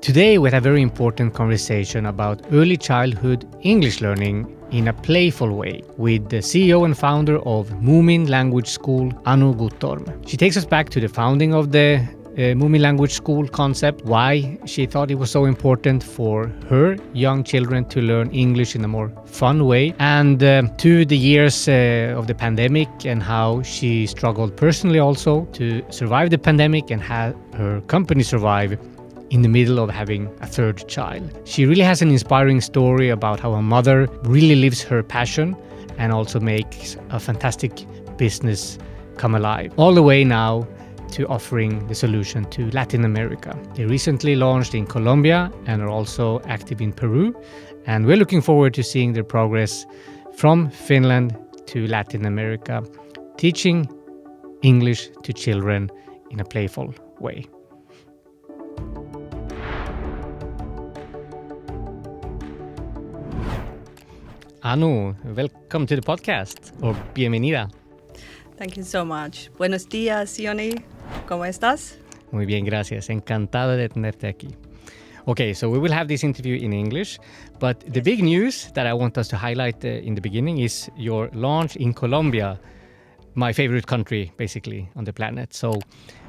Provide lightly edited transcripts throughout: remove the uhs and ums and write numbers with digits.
Today we had a very important conversation about early childhood English learning in a playful way with the CEO and founder of Moomin Language School, Anu Guttorm. She takes us back to the founding of the Moomin Language School concept, why she thought it was so important for her young children to learn English in a more fun way, and to the years of the pandemic and how she struggled personally also to survive the pandemic and have her company survive in the middle of having a third child. She really has an inspiring story about how a mother really lives her passion and also makes a fantastic business come alive. All the way now to offering the solution to Latin America. They recently launched in Colombia and are also active in Peru. And we're looking forward to seeing their progress from Finland to Latin America, teaching English to children in a playful way. Anu, welcome to the podcast, or bienvenida. Thank you so much. Buenos días, Yoni. ¿Cómo estás? Muy bien, gracias. Encantado de tenerte aquí. Okay, so we will have this interview in English, but the big news that I want us to highlight in the beginning is your launch in Colombia, my favorite country, basically, on the planet. So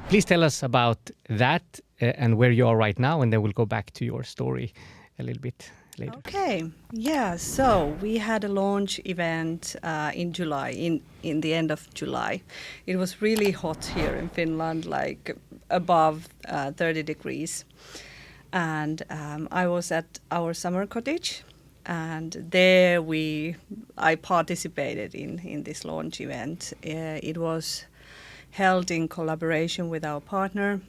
please tell us about that and where you are right now, and then we'll go back to your story a little bit later. Okay, yeah, so we had a launch event in July, in the end of July. It was really hot here in Finland, like above 30 degrees. And I was at our summer cottage, and there I participated in this launch event. It was held in collaboration with our partner,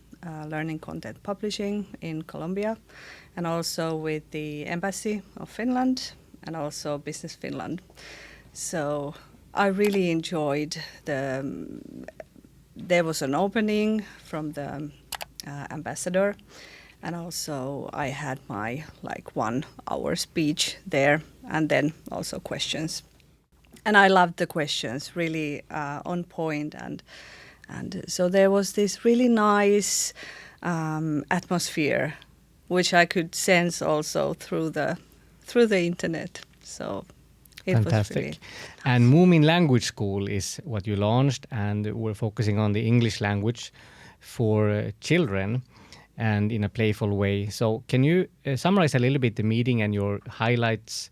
Learning Content Publishing in Colombia, and also with the Embassy of Finland and also Business Finland. So I really enjoyed there was an opening from the ambassador, and also I had my 1 hour speech there, and then also questions. And I loved the questions, really on point, and so there was this really nice atmosphere, which I could sense also through the internet. So it Fantastic. was really And Moomin Language School is what you launched, and we're focusing on the English language for children and in a playful way. So can you summarize a little bit the meeting and your highlights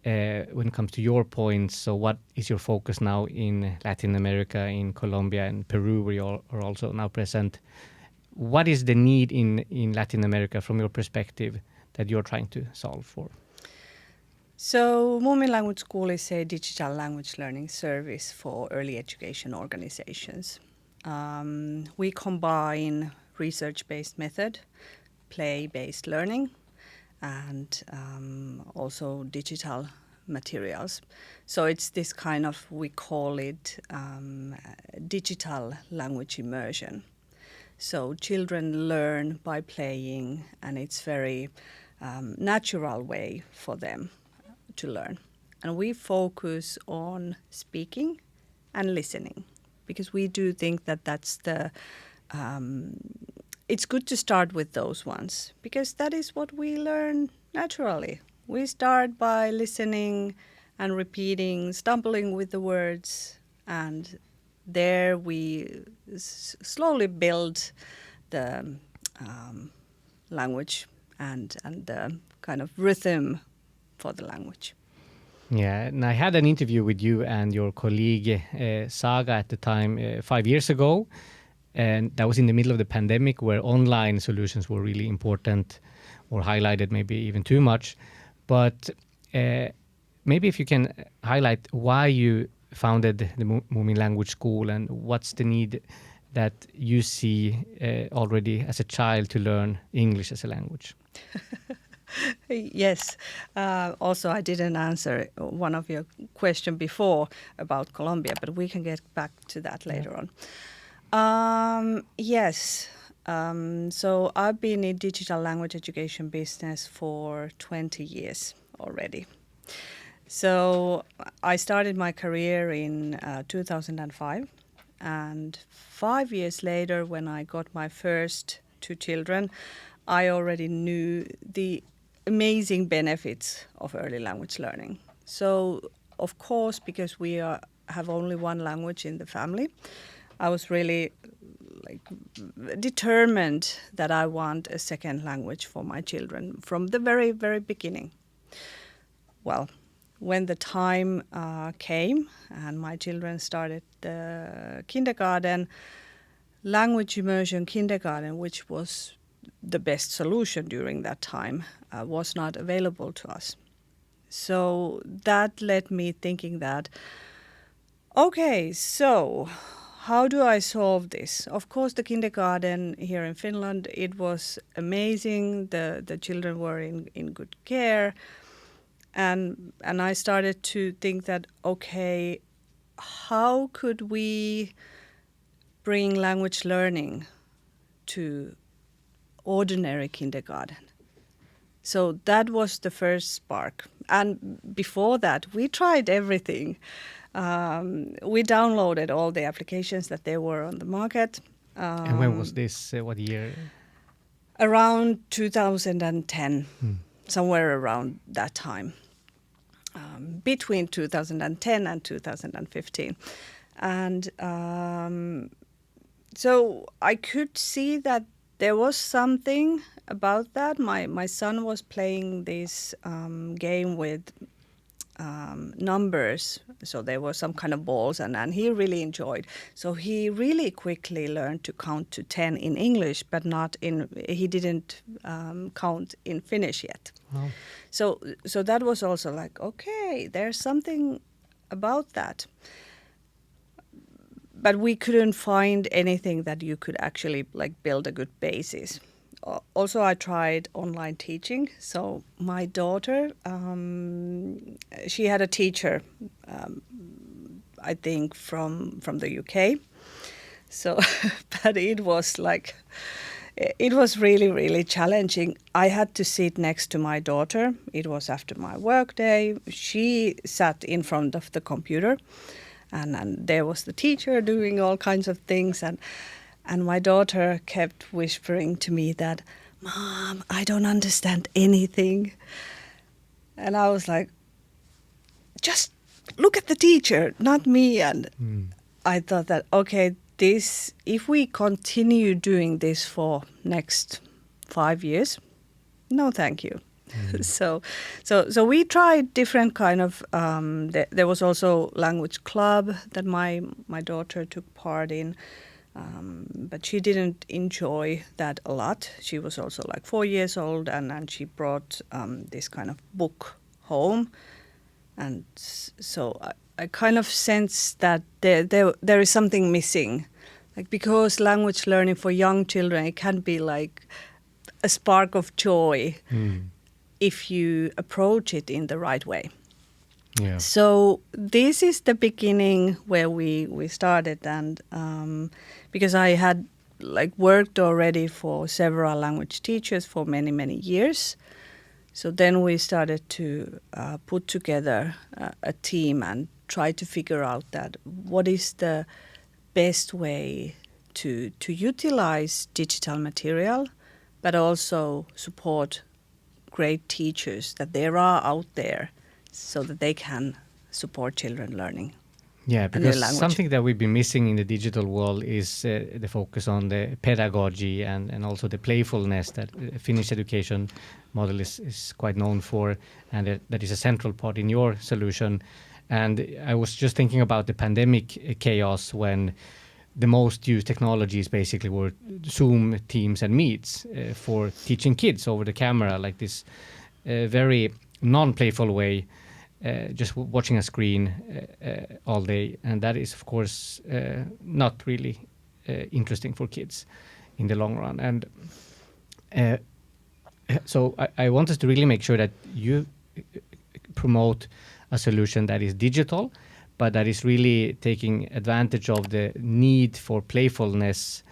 when it comes to your points? So what is your focus now in Latin America, in Colombia and Peru, where you are also now present? What is the need in Latin America from your perspective that you're trying to solve for? So Moomin Language School is a digital language learning service for early education organizations. We combine research-based method, play-based learning, and also digital materials. So it's this kind of, we call it digital language immersion. So children learn by playing, and it's very natural way for them to learn. And we focus on speaking and listening, because we do think that that's it's good to start with those ones, because that is what we learn naturally. We start by listening and repeating, stumbling with the words, and there we slowly build the language and the kind of rhythm for the language. Yeah, and I had an interview with you and your colleague Saga at the time 5 years ago, and that was in the middle of the pandemic, where online solutions were really important, or highlighted maybe even too much. But maybe if you can highlight why you founded the Moomin Language School, and what's the need that you see already as a child to learn English as a language? Yes. Also, I didn't answer one of your question before about Colombia, but we can get back to that later on. Yes. So I've been in digital language education business for 20 years already. So I started my career in 2005, and 5 years later, when I got my first 2 children, I already knew the amazing benefits of early language learning. So, of course, because have only one language in the family, I was really determined that I want a second language for my children from the very, very beginning. Well, when the time came and my children started the kindergarten, language immersion kindergarten, which was the best solution during that time, was not available to us. So that led me thinking that, okay, so how do I solve this? Of course, the kindergarten here in Finland, it was amazing. The children were in good care. And I started to think that, okay, how could we bring language learning to ordinary kindergarten? So that was the first spark. And before that, we tried everything. We downloaded all the applications that there were on the market. And when was this? What year? Around 2010, somewhere around that time. Between 2010 and 2015. And so I could see that there was something about that. My son was playing this game with numbers. So there were some kind of balls and he really enjoyed. So he really quickly learned to count to 10 in English, but he didn't count in Finnish yet. Wow. So that was also like, okay, there's something about that. But we couldn't find anything that you could actually build a good basis. Also, I tried online teaching. So my daughter, she had a teacher, I think from the UK. So, but it was really, really challenging. I had to sit next to my daughter. It was after my work day. She sat in front of the computer. And there was the teacher doing all kinds of things. And my daughter kept whispering to me that, "Mom, I don't understand anything." And I was like, just look at the teacher, not me. And I thought that, okay, if we continue doing this for next 5 years, no thank you. So we tried different kind of. There was also language club that my daughter took part in, but she didn't enjoy that a lot. She was also 4 years old, and she brought this kind of book home, and so I kind of sensed that there is something missing, because language learning for young children, it can be like a spark of joy. If you approach it in the right way. Yeah. So this is the beginning where we started, and because I had worked already for several language teachers for many years, so then we started to put together a team and try to figure out that what is the best way to utilize digital material, but also support great teachers that there are out there so that they can support children learning. Yeah, because something that we've been missing in the digital world is the focus on the pedagogy and also the playfulness that Finnish education model is quite known for, and that is a central part in your solution. And I was just thinking about the pandemic chaos when the most used technologies basically were Zoom, Teams, and Meets for teaching kids over the camera, like this very non-playful way, just watching a screen all day. And that is, of course, not really interesting for kids in the long run. And so I want us to really make sure that you promote a solution that is digital, but that is really taking advantage of the need for playfulness,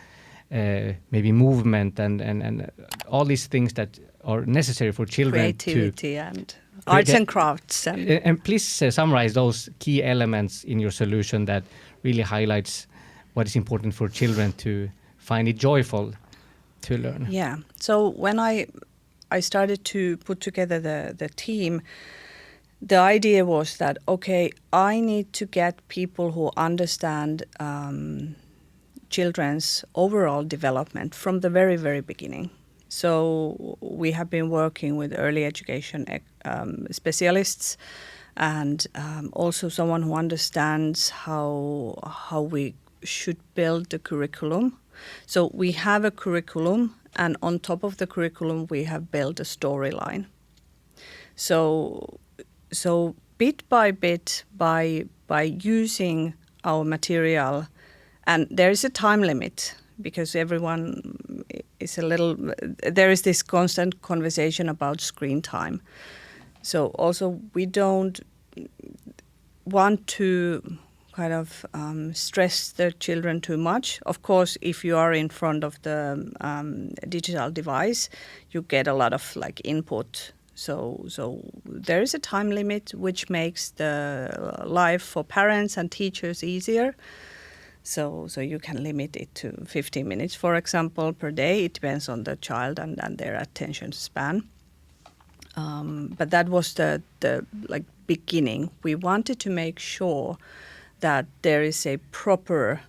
maybe movement, and all these things that are necessary for children. Creativity and arts and crafts. And please summarize those key elements in your solution that really highlights what is important for children to find it joyful to learn? Yeah. So when I started to put together the team, the idea was that, okay, I need to get people who understand children's overall development from the very, very beginning. So we have been working with early education specialists and also someone who understands how we should build the curriculum. So we have a curriculum, and on top of the curriculum we have built a storyline. So bit by bit, by using our material, and there is a time limit because everyone is there is this constant conversation about screen time. So also we don't want to kind of stress the children too much. Of course, if you are in front of the digital device, you get a lot of like input. So there is a time limit which makes the life for parents and teachers easier. So you can limit it to 15 minutes, for example, per day. It depends on the child and their attention span. But that was the like beginning. We wanted to make sure that there is a proper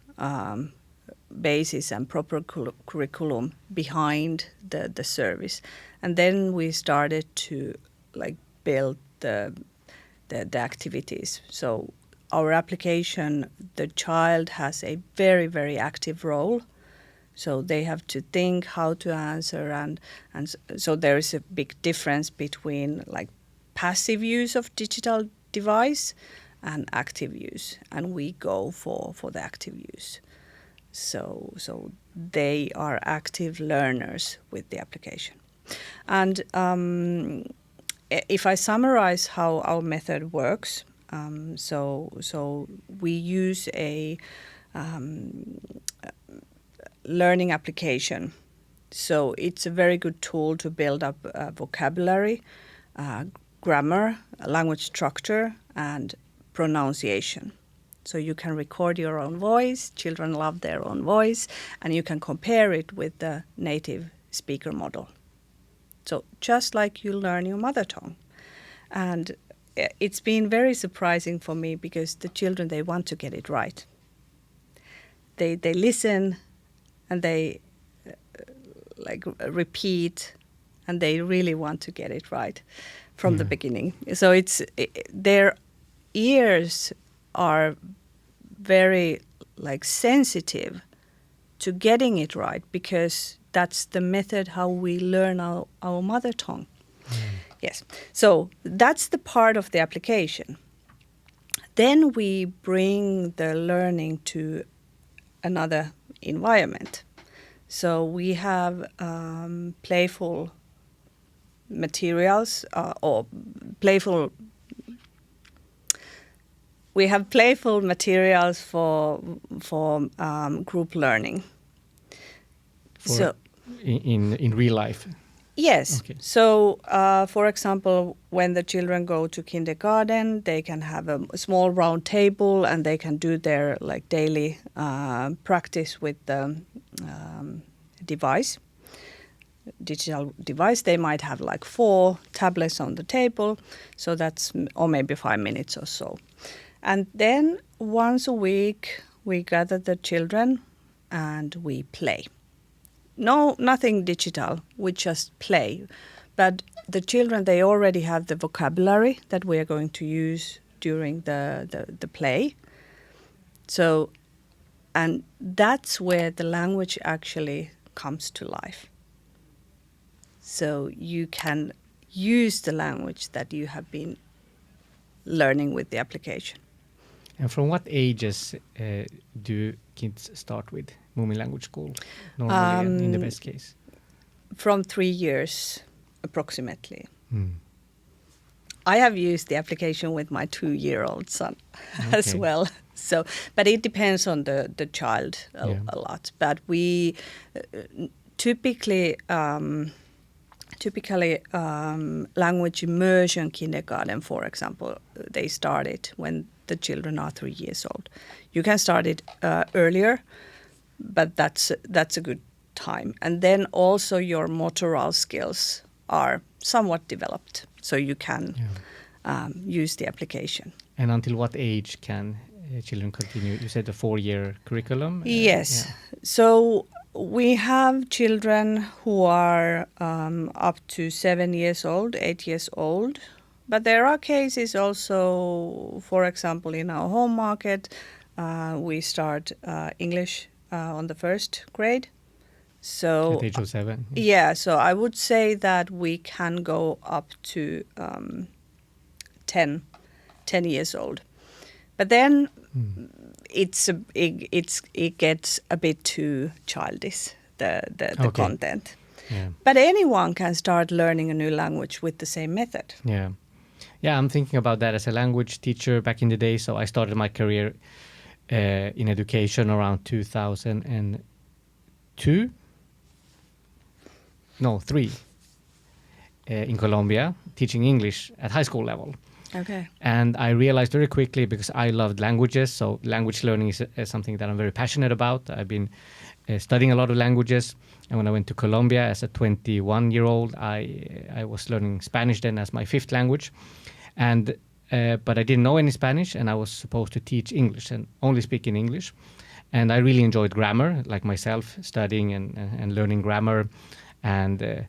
basis and proper curriculum behind the service, and then we started to like build the activities. So our application, the child has a very, very active role. So they have to think how to answer, and so there is a big difference between like passive use of digital device and active use, and we go for the active use. So they are active learners with the application. And if I summarize how our method works, so we use a learning application. So it's a very good tool to build up vocabulary, grammar, language structure, and pronunciation. So you can record your own voice, children love their own voice, and you can compare it with the native speaker model. So just like you learn your mother tongue. And it's been very surprising for me because the children, they want to get it right. They listen and they like repeat, and they really want to get it right from the beginning. So their ears are very like sensitive to getting it right because that's the method how we learn our mother tongue. Yes. So that's the part of the application. Then we bring the learning to another environment. So we have playful materials we have playful materials for group learning. In real life. Yes. Okay. So, for example, when the children go to kindergarten, they can have a small round table and they can do their like daily practice with the digital device. They might have like 4 tablets on the table, so that's or maybe 5 minutes or so. And then once a week, we gather the children and we play. No, nothing digital, we just play. But the children, they already have the vocabulary that we are going to use during the play. So, and that's where the language actually comes to life. So you can use the language that you have been learning with the application. And from what ages do kids start with Moomin Language School, normally in the best case? From 3 years, approximately. I have used the application with my 2-year-old son as well. So, but it depends on the child a lot. But we typically language immersion kindergarten, for example, they start it when the children are 3 years old. You can start it earlier, but that's a good time. And then also your motoral skills are somewhat developed, so you can use the application. And until what age can children continue? You said a 4-year curriculum? Yes. So we have children who are up to 7 years old, 8 years old. But there are cases also, for example, in our home market, we start English on the first grade. So at the age of 7? yeah, so I would say that we can go up to 10 years old. But then it gets a bit too childish, the content. Yeah. But anyone can start learning a new language with the same method. Yeah. Yeah, I'm thinking about that as a language teacher back in the day. So I started my career in education around 2002. No, 3. In Colombia, teaching English at high school level. Okay. And I realized very quickly, because I loved languages, so language learning is something that I'm very passionate about. I've been studying a lot of languages. And when I went to Colombia as a 21-year-old, I was learning Spanish then as my 5th language. And but I didn't know any Spanish, and I was supposed to teach English and only speak in English. And I really enjoyed grammar, like myself, studying and learning grammar and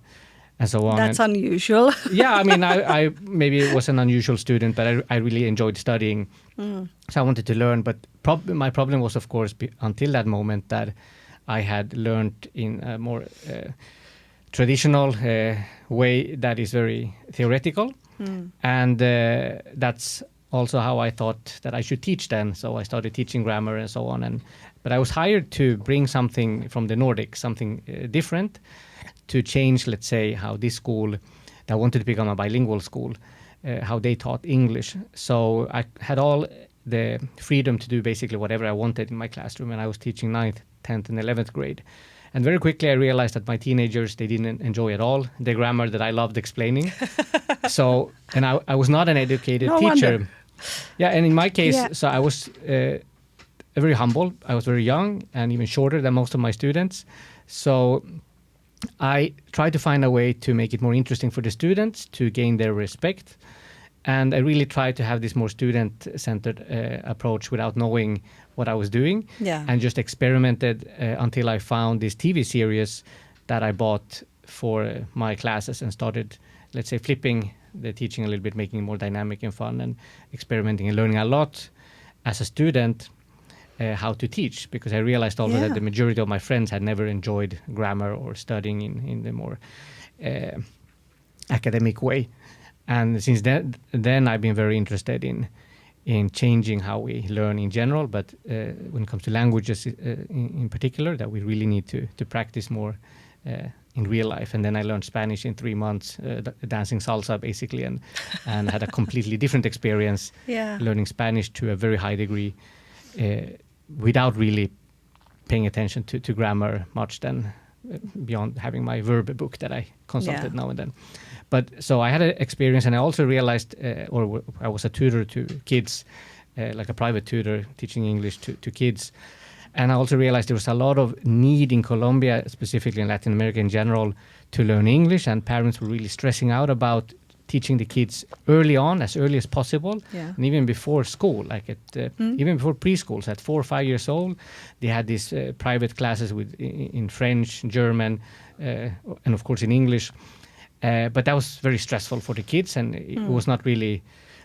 so on. That's unusual. Yeah, I mean, I maybe was an unusual student, but I really enjoyed studying. So I wanted to learn. But my problem was, of course, until that moment, that I had learned in a more traditional way that is very theoretical. And that's also how I thought that I should teach then. So I started teaching grammar and so on. But I was hired to bring something from the Nordics, something different, to change, let's say, how this school that wanted to become a bilingual school, how they taught English. So I had all the freedom to do basically whatever I wanted in my classroom, and I was teaching 9th, 10th, and 11th grade. And very quickly I realized that my teenagers, they didn't enjoy at all the grammar that I loved explaining. So, and I was not an educated teacher. Wonder. Yeah, and in my case, so I was very humble. I was very young and even shorter than most of my students. So I tried to find a way to make it more interesting for the students, to gain their respect. And I really tried to have this more student-centered approach without knowing what I was doing. Yeah. And just experimented until I found this TV series that I bought for my classes and started, let's say, flipping the teaching a little bit, making it more dynamic and fun, and experimenting and learning a lot as a student how to teach, because I realized also that the majority of my friends had never enjoyed grammar or studying in the more academic way. And since then I've been very interested in changing how we learn in general, but when it comes to languages in particular, that we really need to practice more in real life. And then I learned Spanish in 3 months, dancing salsa basically, and had a completely different experience learning Spanish to a very high degree without really paying attention to grammar much, then beyond having my verb book that I consulted now and then. But so I had an experience, and I also realized, or I was a tutor to kids, like a private tutor teaching English to kids. And I also realized there was a lot of need in Colombia, specifically in Latin America in general, to learn English, and parents were really stressing out about teaching the kids early on, as early as possible, and even before school, like even before preschool, so at 4 or 5 years old, they had these private classes in French, German, and of course in English. But that was very stressful for the kids, and it was not really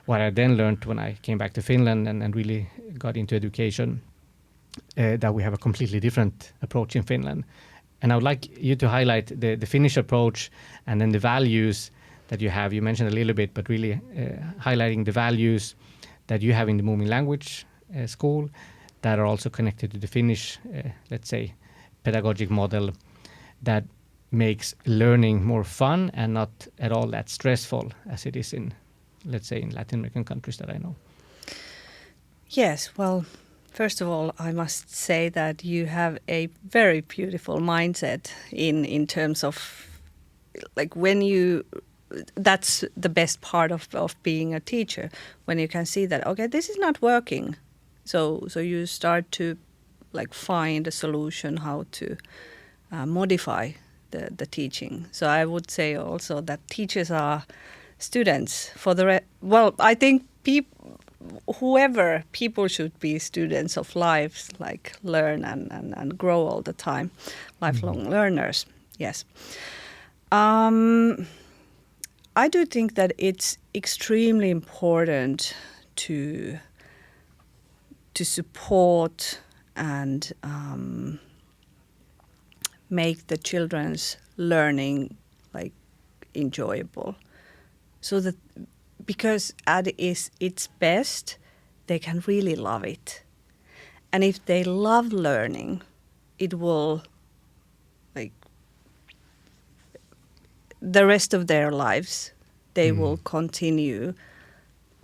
what I then learned when I came back to Finland and really got into education, that we have a completely different approach in Finland. And I would like you to highlight the Finnish approach and then the values that you have. You mentioned a little bit, but really highlighting the values that you have in the Moomin Language School that are also connected to the Finnish, let's say, pedagogic model that makes learning more fun and not at all that stressful as it is in, let's say, in Latin American countries that I know. Yes, well, first of all, I must say that you have a very beautiful mindset in terms of, like, when you, that's the best part of being a teacher, when you can see that, okay, this is not working. So you start to, like, find a solution how to modify the teaching. So I would say also that teachers are students for the I think people should be students of lives, like learn and grow all the time, lifelong learners. Yes. I do think that it's extremely important to support and make the children's learning like enjoyable, so that because at its best they can really love it, and if they love learning, it will like the rest of their lives they will continue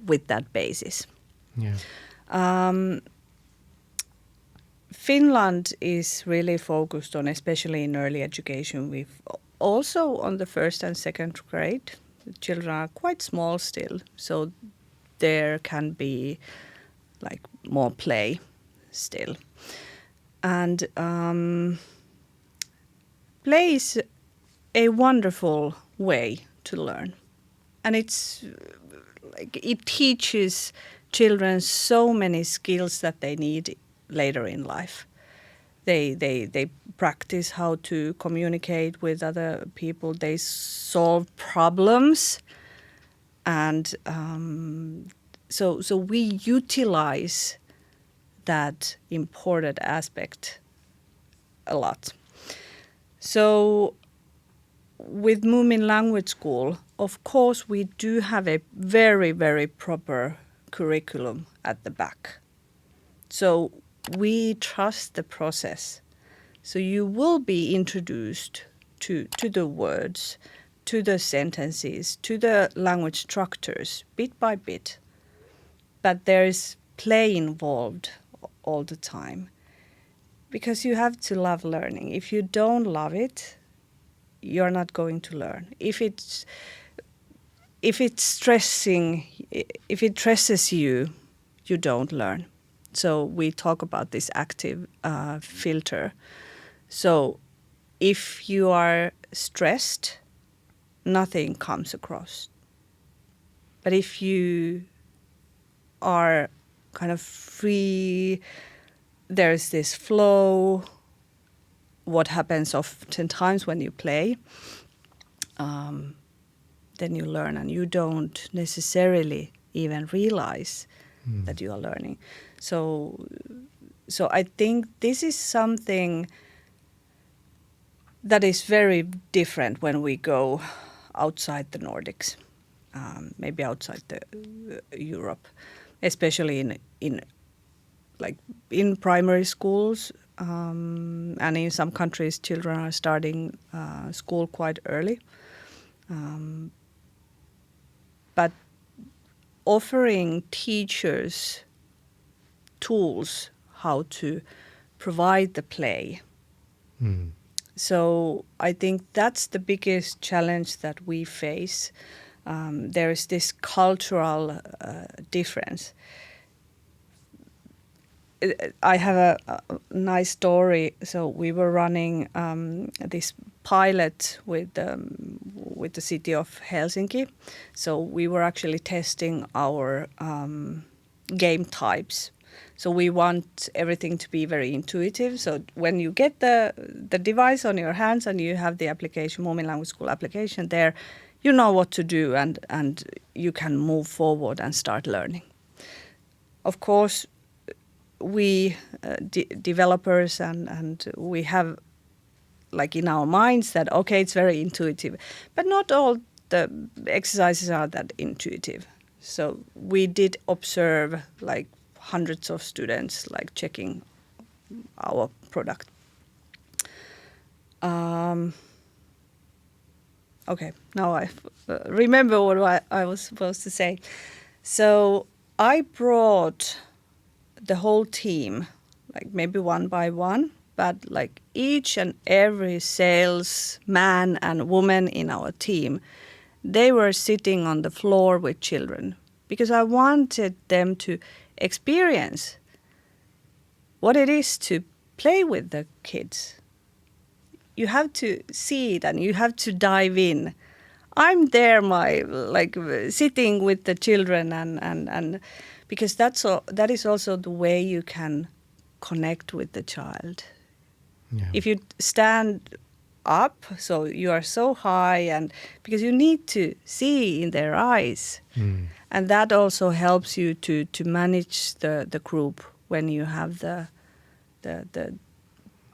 with that basis. Yeah. Finland is really focused on, especially in early education, also on the first and second grade. The children are quite small still, so there can be like more play still. And play is a wonderful way to learn. And it's like it teaches children so many skills that they need later in life. They practice how to communicate with other people. They solve problems, and so we utilize that important aspect a lot. So with Moomin Language School, of course, we do have a very, very proper curriculum at the back. So we trust the process. So you will be introduced to the words, to the sentences, to the language structures, bit by bit. But there is play involved all the time, because you have to love learning. If you don't love it, you're not going to learn. If it stresses you, you don't learn. So we talk about this active filter. So if you are stressed, nothing comes across. But if you are kind of free, there's this flow. What happens oftentimes when you play, then you learn, and you don't necessarily even realize that you are learning. So I think this is something that is very different when we go outside the Nordics, maybe outside Europe, especially in primary schools, and in some countries children are starting school quite early. But offering teachers tools how to provide the play. So I think that's the biggest challenge that we face. There is this cultural difference. I have a nice story. So we were running this pilot with the city of Helsinki. So we were actually testing our game types. So we want everything to be very intuitive. So when you get the device on your hands and you have the application, Moomin Language School application there, you know what to do, and you can move forward and start learning. Of course, we developers and we have like in our minds that, okay, it's very intuitive, but not all the exercises are that intuitive. So we did observe like hundreds of students like checking our product. Okay, now I remember what I was supposed to say. So I brought the whole team, like maybe one by one, but like each and every salesman and woman in our team, they were sitting on the floor with children, because I wanted them to experience what it is to play with the kids. you have to see it and you have to dive in. I'm there, sitting with the children, and because that is also the way you can connect with the child. Yeah. If you stand up, so you are so high, and because you need to see in their eyes, and that also helps you to manage the group when you have the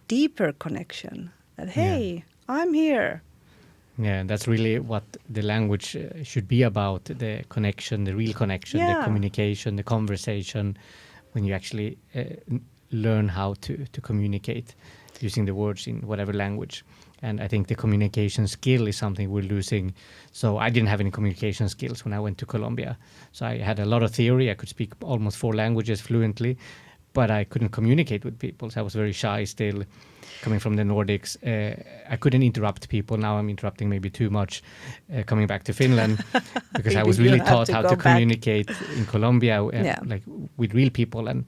deeper connection. That hey, I'm here. Yeah, that's really what the language should be about, the connection, the real connection, the communication, the conversation, when you actually learn how to communicate using the words in whatever language. And I think the communication skill is something we're losing. So I didn't have any communication skills when I went to Colombia. So I had a lot of theory. I could speak almost 4 languages fluently, but I couldn't communicate with people. So I was very shy still. Coming from the Nordics, I couldn't interrupt people. Now I'm interrupting maybe too much coming back to Finland because I was really taught how to communicate in Colombia like with real people. And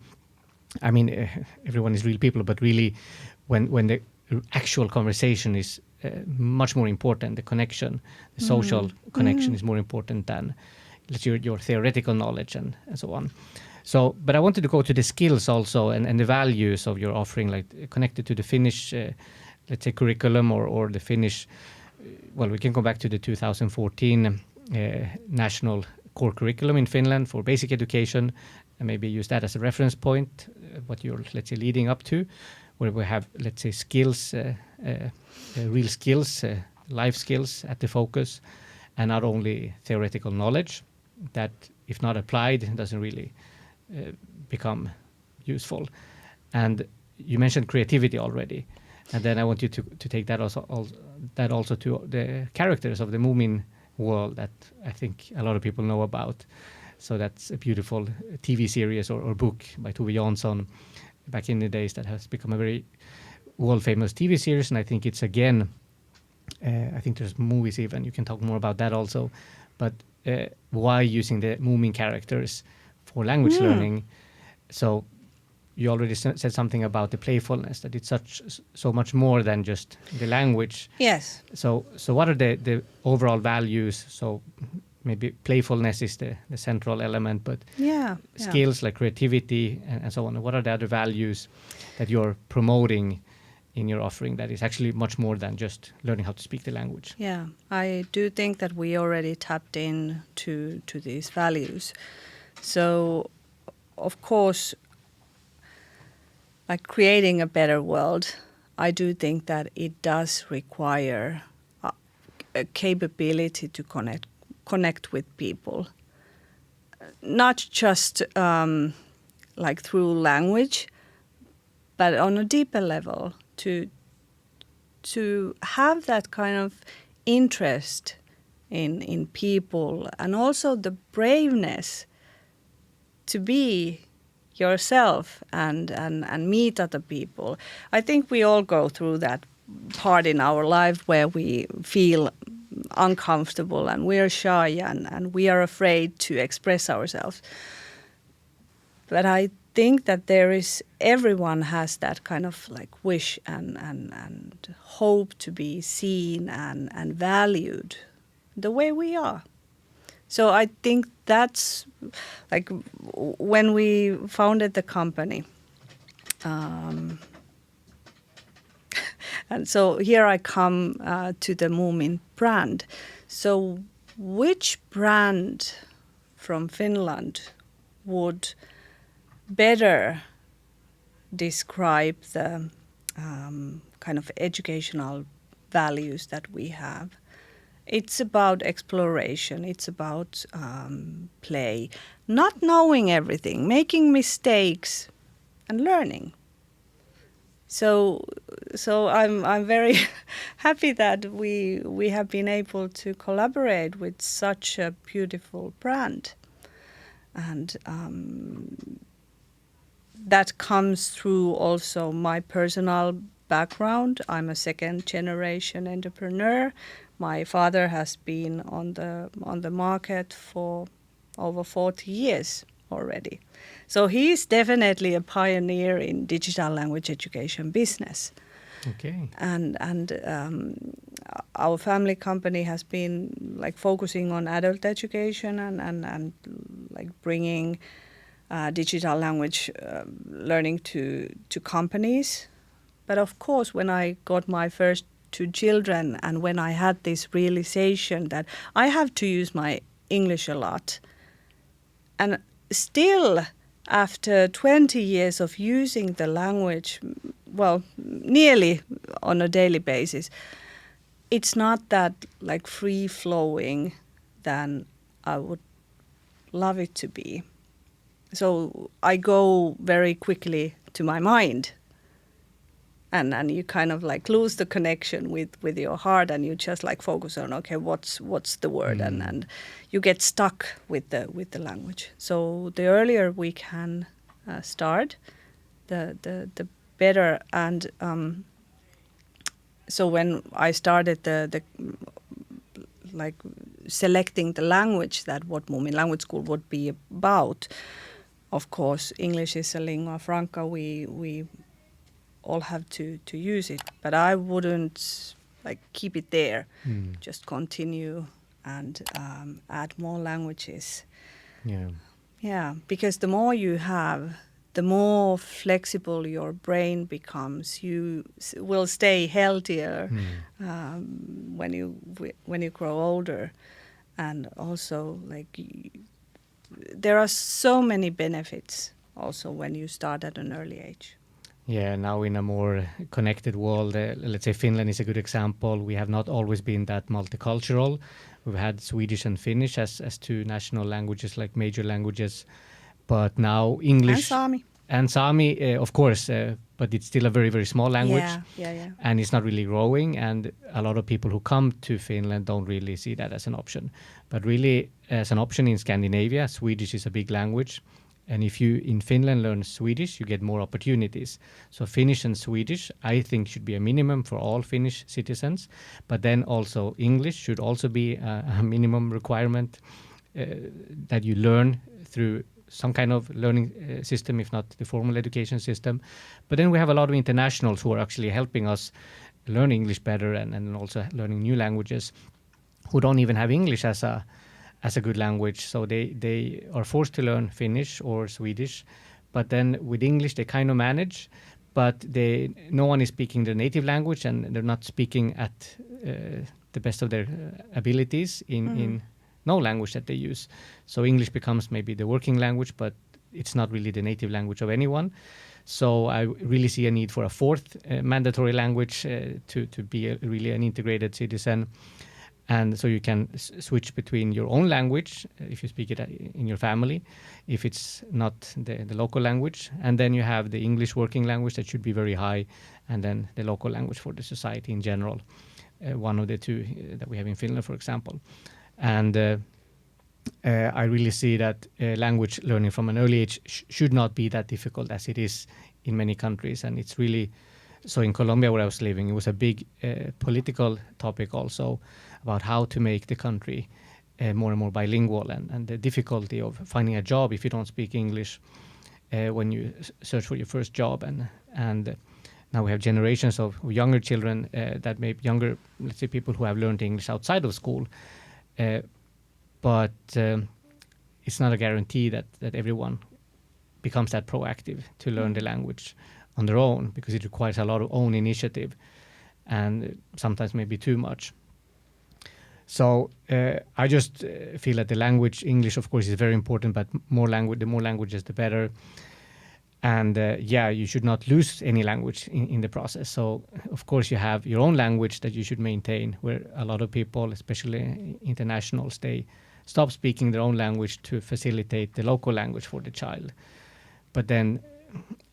I mean, everyone is real people, but really when the actual conversation is much more important, the connection, the social connection is more important than your theoretical knowledge and so on. So, but I wanted to go to the skills also and the values of your offering, like connected to the Finnish, let's say, curriculum or the Finnish, well, we can go back to the 2014 national core curriculum in Finland for basic education, and maybe use that as a reference point, what you're, let's say, leading up to, where we have, let's say, skills, real skills, life skills at the focus, and not only theoretical knowledge that, if not applied, doesn't really become useful. And you mentioned creativity already, and then I want you to take that also to the characters of the Moomin world that I think a lot of people know about. So that's a beautiful TV series or book by Tove Jansson back in the days that has become a very world famous TV series, and I think it's again I think there's movies even, you can talk more about that also, but why using the Moomin characters for language learning? So you already said something about the playfulness, that it's so much more than just the language. Yes. So what are the overall values? So maybe playfulness is the central element, but skills like creativity and so on. What are the other values that you're promoting in your offering that is actually much more than just learning how to speak the language? Yeah, I do think that we already tapped in to these values. So, of course, like creating a better world, I do think that it does require a capability to connect with people, not just like through language, but on a deeper level, to have that kind of interest in people, and also the braveness to be yourself and meet other people. I think we all go through that part in our life where we feel uncomfortable and we are shy and we are afraid to express ourselves. But I think that everyone has that kind of like wish and hope to be seen and valued the way we are. So I think that's like when we founded the company. And so here I come to the Moomin brand. So which brand from Finland would better describe the kind of educational values that we have? It's about exploration, it's about play, not knowing everything, making mistakes and learning. So I'm very happy that we have been able to collaborate with such a beautiful brand. And that comes through also my personal background. I'm a second generation entrepreneur. My father has been on the market for over 40 years already. So he is definitely a pioneer in digital language education business. Okay. And our family company has been like focusing on adult education and like bringing digital language learning to companies. But of course, when I got my first two children and when I had this realization that I have to use my English a lot, and still after 20 years of using the language, well, nearly on a daily basis, it's not that like free flowing than I would love it to be. So I go very quickly to my mind, and you kind of like lose the connection with your heart, and you just like focus on, okay, what's the word, and you get stuck with the language. So the earlier we can start, the better. And so when I started the like selecting the language that what Moomin Language School would be about, of course, English is a lingua franca. We all have to use it, but I wouldn't like keep it there. Just continue and add more languages. Yeah, because the more you have, the more flexible your brain becomes. You will stay healthier when you grow older, and also like there are so many benefits also when you start at an early age. Yeah, now in a more connected world, let's say Finland is a good example. We have not always been that multicultural. We've had Swedish and Finnish as two national languages, like major languages. But now English... And Sami, of course, but it's still a very, very small language. Yeah. And it's not really growing. And a lot of people who come to Finland don't really see that as an option. But really, as an option in Scandinavia, Swedish is a big language. And if you in Finland learn Swedish, you get more opportunities. So Finnish and Swedish, I think, should be a minimum for all Finnish citizens. But then also English should also be a minimum requirement that you learn through some kind of learning system, if not the formal education system. But then we have a lot of internationals who are actually helping us learn English better and also learning new languages who don't even have English as a good language. So they are forced to learn Finnish or Swedish, but then with English they kind of manage, but no one is speaking their native language and they're not speaking at the best of their abilities in no language that they use. So English becomes maybe the working language, but it's not really the native language of anyone. So I really see a need for a fourth mandatory language to be really an integrated citizen. And so you can switch between your own language, if you speak it in your family, if it's not the local language. And then you have the English working language that should be very high, and then the local language for the society in general, one of the two that we have in Finland, for example. And I really see that language learning from an early age should not be that difficult as it is in many countries. And it's really, so in Colombia where I was living, it was a big political topic also about how to make the country more and more bilingual, and the difficulty of finding a job if you don't speak English when you search for your first job. And now we have generations of younger children that may be younger, let's say people who have learned English outside of school. But it's not a guarantee that everyone becomes that proactive to learn the language on their own, because it requires a lot of own initiative and sometimes maybe too much. So I just feel that the language, English, of course, is very important, but the more languages, the better. And you should not lose any language in the process. So, of course, you have your own language that you should maintain, where a lot of people, especially internationals, they stop speaking their own language to facilitate the local language for the child. But then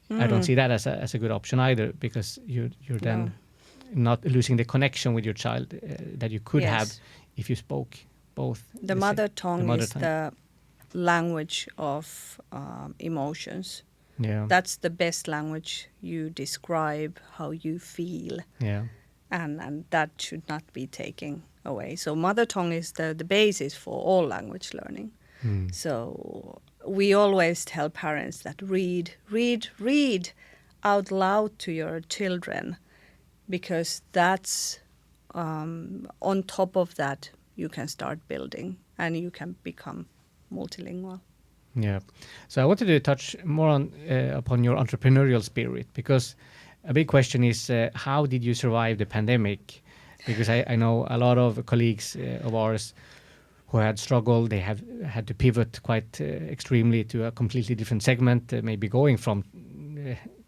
I don't see that as a good option either, because you're then not losing the connection with your child that you could have if you spoke both. The mother tongue is the language of emotions. Yeah. That's the best language. You describe how you feel. Yeah. And that should not be taken away. So mother tongue is the basis for all language learning. So we always tell parents that read out loud to your children. because that's on top of that you can start building and you can become multilingual. Yeah. So I wanted to touch more on upon your entrepreneurial spirit, because a big question is how did you survive the pandemic? Because I know a lot of colleagues of ours who had struggled. They have had to pivot quite extremely to a completely different segment, maybe going from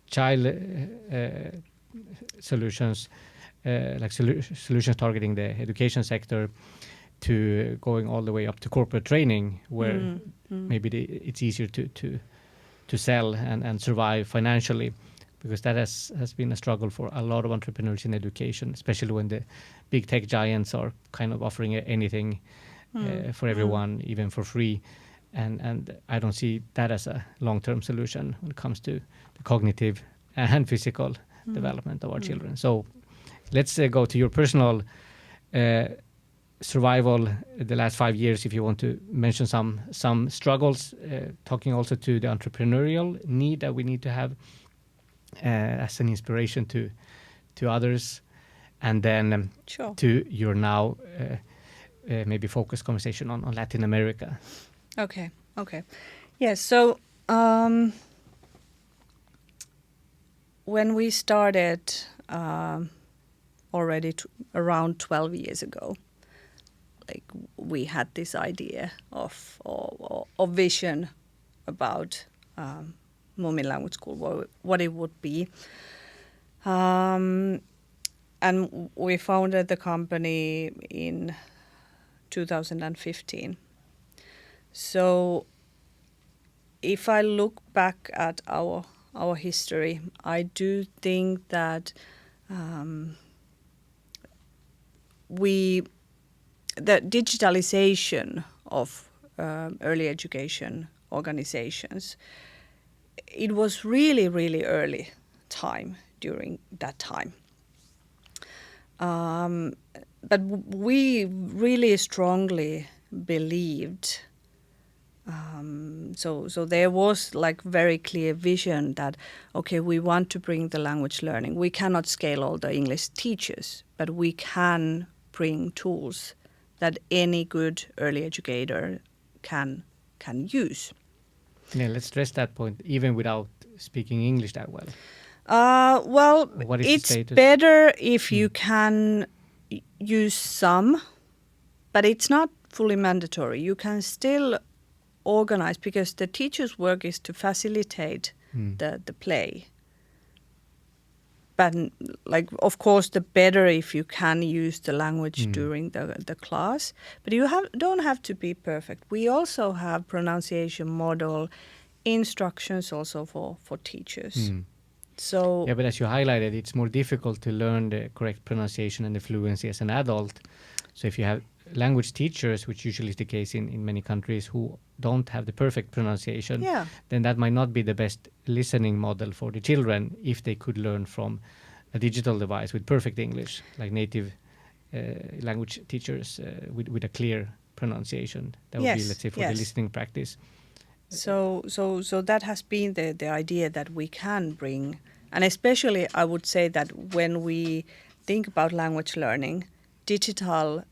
child solutions, solutions targeting the education sector, to going all the way up to corporate training, where maybe it's easier to sell and survive financially, because that has been a struggle for a lot of entrepreneurs in education, especially when the big tech giants are kind of offering anything for everyone, even for free. And I don't see that as a long-term solution when it comes to the cognitive and physical development of our children. So let's go to your personal survival the last 5 years, if you want to mention some struggles, talking also to the entrepreneurial need that we need to have as an inspiration to others, and then Sure. to your now maybe focus conversation on Latin America. Okay. Yes, so when we started already around 12 years ago, like we had this idea of vision about Moomin Language School, what it would be. And we founded the company in 2015. So if I look back at our history, I do think that the digitalization of early education organizations, it was really, really early time during that time. But we really strongly believed, so there was like very clear vision that, okay, we want to bring the language learning. We cannot scale all the English teachers, but we can bring tools that any good early educator can use. Yeah, let's stress that point, even without speaking English that well. Well, What is the it's status? better if you can use some, but it's not fully mandatory. You can still organize, because the teacher's work is to facilitate the play. But like, of course, the better if you can use the language during the class. But you don't have to be perfect. We also have pronunciation model instructions also for teachers. So yeah, but as you highlighted, it's more difficult to learn the correct pronunciation and the fluency as an adult. So if you have language teachers, which usually is the case in many countries, who don't have the perfect pronunciation, then that might not be the best listening model for the children if they could learn from a digital device with perfect English, like native language teachers with a clear pronunciation. That would be, let's say, for the listening practice. So that has been the idea that we can bring, and especially I would say that when we think about language learning, digital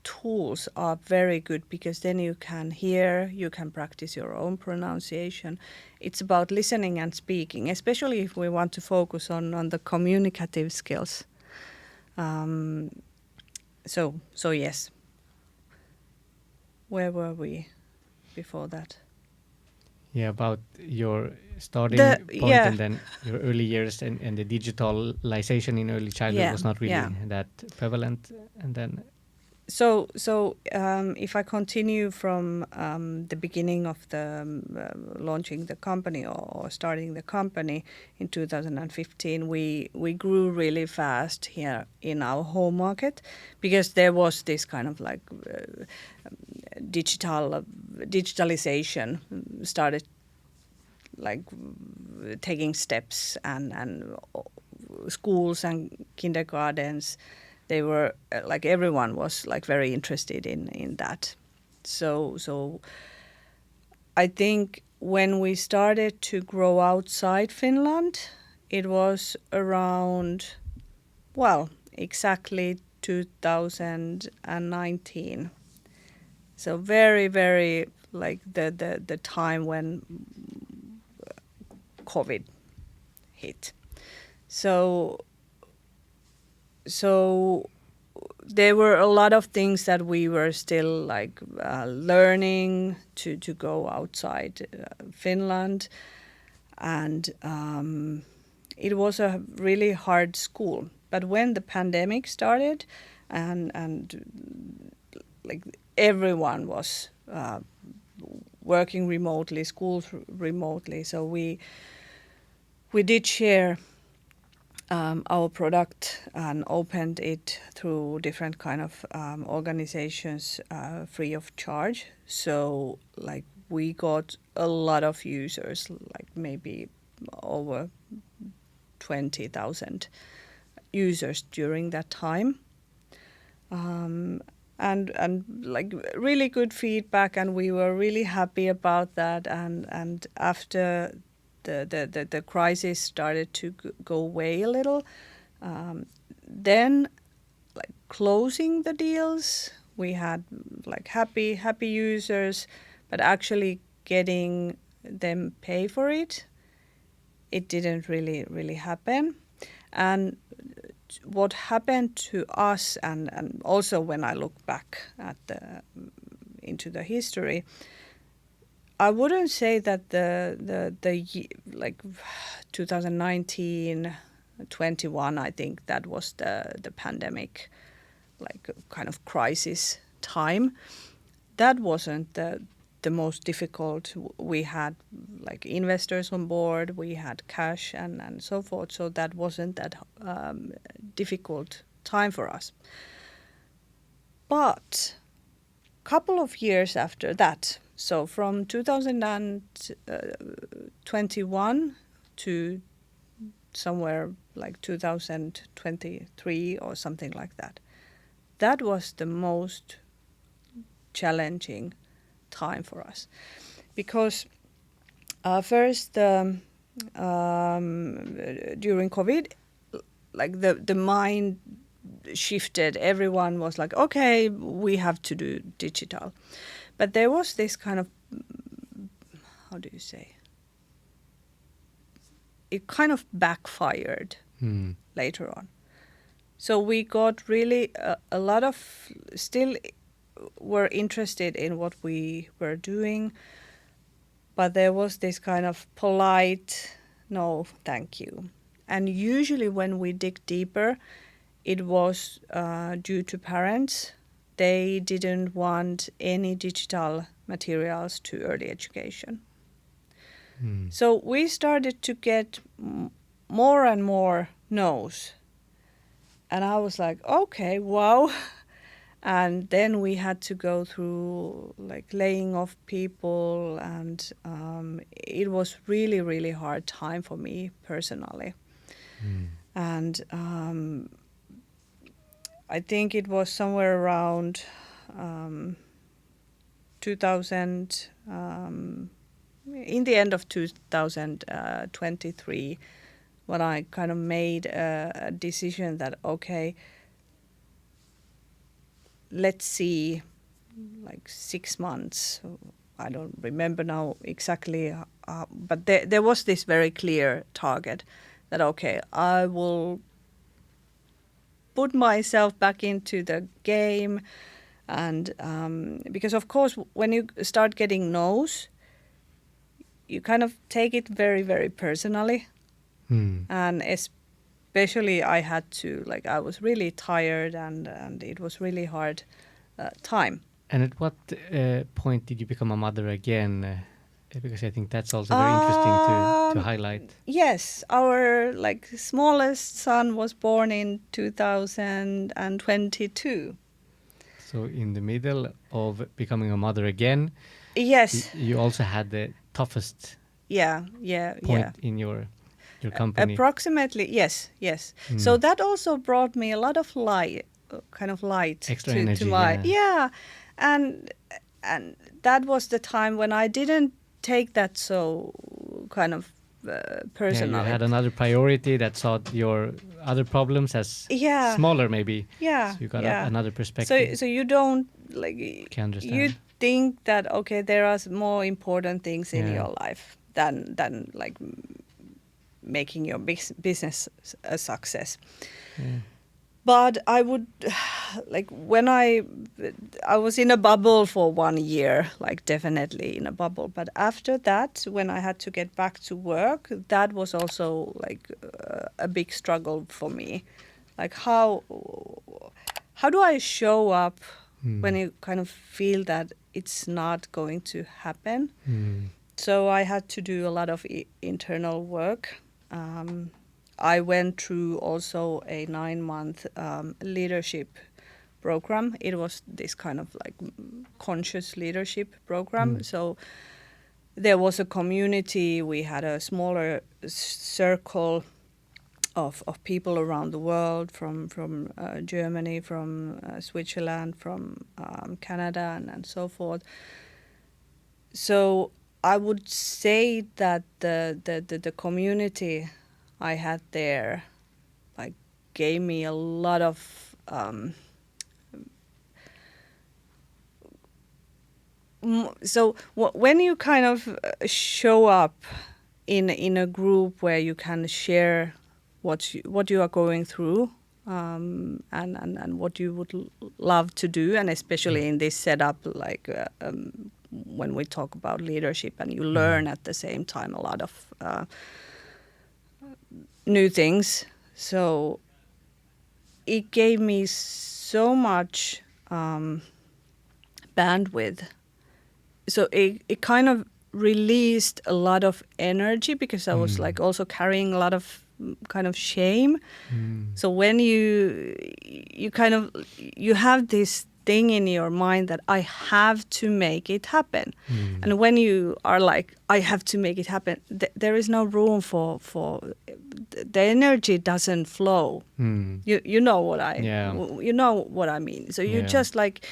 tools are very good, because then you can hear, you can practice your own pronunciation. It's about listening and speaking, especially if we want to focus on the communicative skills. So yes. Where were we before that? Yeah, about your starting point and then your early years and the digitalization in early childhood was not really that prevalent. And then so if I continue from the beginning of the launching the company or starting the company in 2015, we grew really fast here in our home market, because there was this kind of like digitalization started like taking steps, and schools and kindergartens, they were like, everyone was like very interested in that. So I think when we started to grow outside Finland, it was around Well, exactly 2019. So very, very like the time when COVID hit. So there were a lot of things that we were still like learning to go outside Finland, and it was a really hard school. But when the pandemic started, and like everyone was working remotely, schools remotely, so we did share our product and opened it through different kind of organizations free of charge. So like we got a lot of users, like maybe over 20,000 users during that time. And like really good feedback, and we were really happy about that. And after the crisis started to go away a little, then like closing the deals, we had like happy users, but actually getting them pay for it, it didn't really happen. And what happened to us, and also when I look back at into the history, I wouldn't say that the like 2019, 21, I think that was the pandemic, like kind of crisis time. That wasn't the most difficult. We had like investors on board, we had cash and so forth. So that wasn't that difficult time for us. But a couple of years after that, so from 2021 to somewhere like 2023 or something like that, that was the most challenging time for us, because first during COVID, like the mind shifted. Everyone was like, okay, we have to do digital, but there was this kind of, how do you say, it kind of backfired later on. So we got really a lot of, still were interested in what we were doing, but there was this kind of polite, no, thank you. And usually when we dig deeper, it was due to parents. They didn't want any digital materials to early education. So we started to get more and more no's. And I was like, okay, wow. And then we had to go through like laying off people, and it was really hard time for me personally. And I think it was somewhere around 2000, in the end of 2023, when I kind of made a decision that, okay, let's see, like 6 months. I don't remember now exactly, but there was this very clear target that, okay, I will put myself back into the game. And because, of course, when you start getting no's, you kind of take it very personally. And especially I had to, like, I was really tired, and it was really hard time. And at what point did you become a mother again? Because I think that's also very interesting to highlight. Yes, our like smallest son was born in 2022. So in the middle of becoming a mother again, yes, you also had the toughest point in your company. Approximately, yes. So that also brought me a lot of light, Extra to energy, my and that was the time when I didn't take that so kind of person. Yeah, you had another priority that saw your other problems as smaller, maybe. Yeah, So you got yeah. another perspective. So you don't Can understand. you think that okay, there are more important things in Yeah. your life than like making your business a success. Yeah. But I would like when I was in a bubble for 1 year, like definitely in a bubble. But after that, when I had to get back to work, that was also like a big struggle for me. Like how do I show up when you kind of feel that it's not going to happen? So I had to do a lot of internal work. I went through also a 9-month leadership program. It was this kind of like conscious leadership program. So there was a community. We had a smaller circle of people around the world, from Germany, from Switzerland, from Canada, and so forth. So I would say that the community I had there like gave me a lot of so when you kind of show up in a group where you can share what you are going through and what you would love to do, and especially in this setup, like when we talk about leadership, and you learn at the same time a lot of new things. So it gave me so much bandwidth. So it kind of released a lot of energy, because I was like also carrying a lot of kind of shame. So when you kind of you have this thing in your mind that I have to make it happen, and when you are like I have to make it happen, there is no room for the energy doesn't flow. You know what you know what I mean. So you just like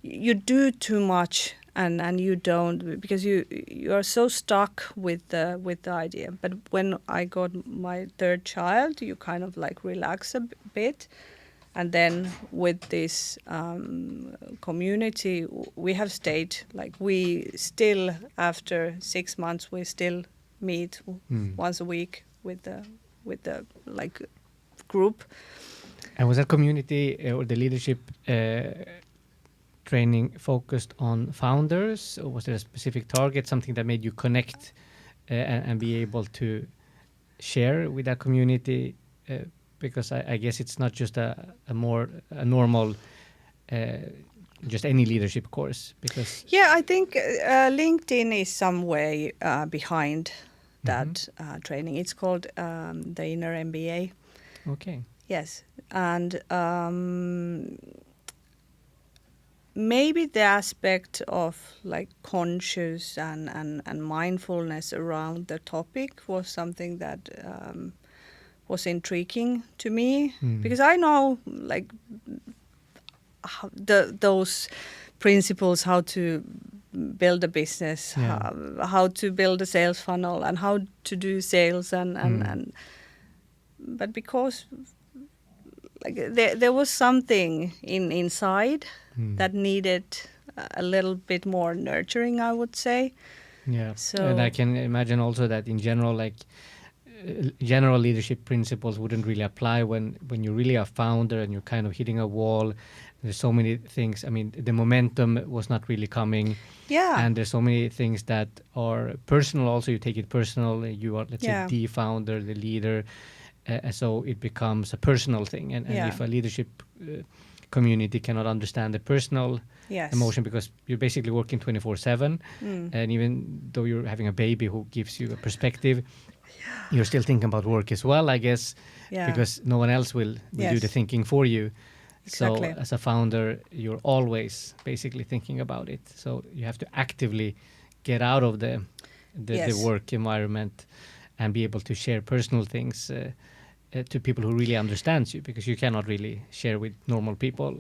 you do too much. And you don't, because you are so stuck with the idea. But when I got my third child, you kind of like relax a bit, and then with this community, we have stayed like we still after 6 months we still meet once a week with the like group. And was that community or the leadership training focused on founders, or was there a specific target, something that made you connect and be able to share with that community? Because I guess it's not just a normal just any leadership course. Because I think LinkedIn is some way behind that training. It's called the Inner MBA. Okay. Yes, and maybe the aspect of like conscious and mindfulness around the topic was something that was intriguing to me, because I know like those principles, how to build a business, how to build a sales funnel, and how to do sales, and but because like there was something inside that needed a little bit more nurturing, I would say. Yeah. So, and I can imagine also that in general, like general leadership principles wouldn't really apply when you really are founder and you're kind of hitting a wall. There's so many things. I mean, the momentum was not really coming. Yeah. And there's so many things that are personal also. You take it personal. You are, let's say, the founder, the leader. So it becomes a personal thing. And if a leadership community cannot understand the personal emotion, because you're basically working 24/7, and even though you're having a baby who gives you a perspective, you're still thinking about work as well, I guess, because no one else will do the thinking for you. Exactly. So as a founder, you're always basically thinking about it. So you have to actively get out of the work environment and be able to share personal things to people who really understands you, because you cannot really share with normal people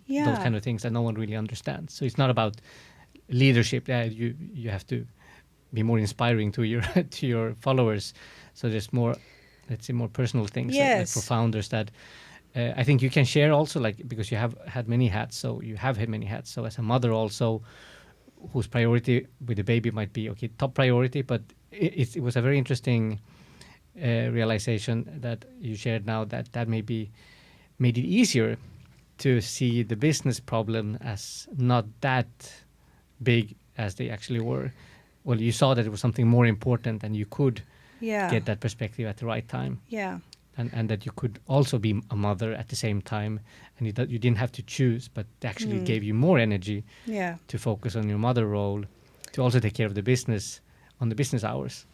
those kind of things that no one really understands. So it's not about leadership. You have to be more inspiring to your to your followers. So there's more, let's say, more personal things like for Yes. founders that I think you can share also, like, because you have had many hats, so you have had many hats. So as a mother also, whose priority with the baby might be okay, top priority, but it was a very interesting realization that you shared now, that maybe made it easier to see the business problem as not that big as they actually were. Well, you saw that it was something more important, and you could Yeah. get that perspective at the right time, Yeah. and that you could also be a mother at the same time, and you didn't have to choose, but actually it gave you more energy Yeah. to focus on your mother role, to also take care of the business on the business hours.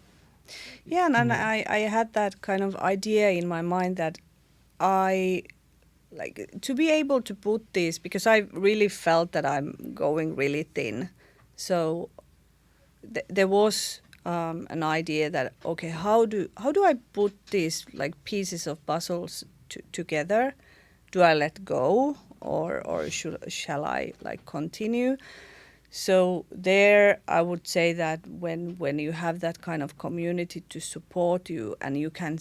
Yeah, and I had that kind of idea in my mind that I like to be able to put this, because I really felt that I'm going really thin. So there was an idea that, okay, how do I put these like pieces of puzzles together? Do I let go, or shall I like continue? So there, I would say that when you have that kind of community to support you, and you can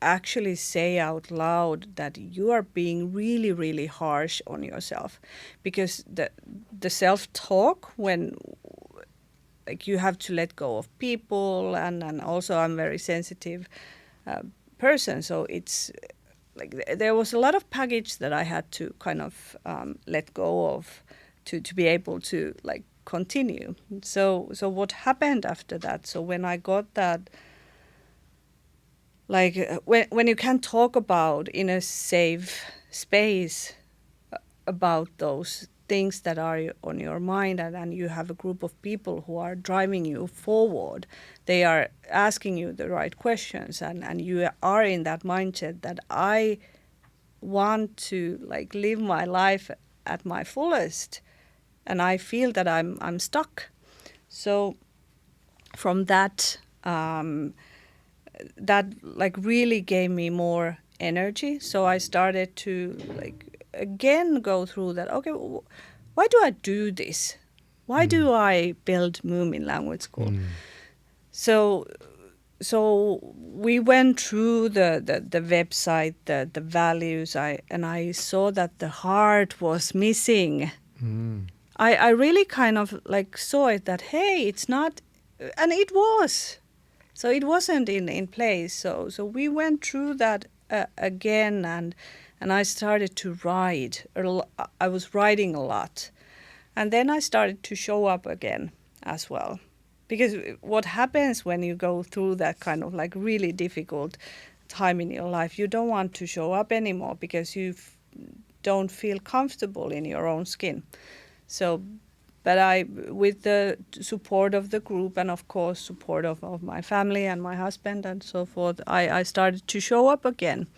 actually say out loud that you are being really, really harsh on yourself, because the self-talk, when like you have to let go of people, and also I'm very sensitive person, so it's like there was a lot of baggage that I had to kind of let go of to be able to like continue. So what happened after that? So when I got that, like when you can talk about in a safe space about those things that are on your mind, and you have a group of people who are driving you forward, they are asking you the right questions, and you are in that mindset that I want to like live my life at my fullest, and I feel that I'm stuck. So from that, that like really gave me more energy. So I started to like again go through that. Okay, why do I do this? Why do I build Moomin Language School? So we went through the website, the values, and I saw that the heart was missing. I really kind of like saw it that, hey, it's not, and it was. So it wasn't in place. So we went through that again, and I started to write. I was writing a lot. And then I started to show up again as well. Because what happens when you go through that kind of like really difficult time in your life, you don't want to show up anymore because you don't feel comfortable in your own skin. So, but with the support of the group, and of course support of my family and my husband and so forth, I started to show up again.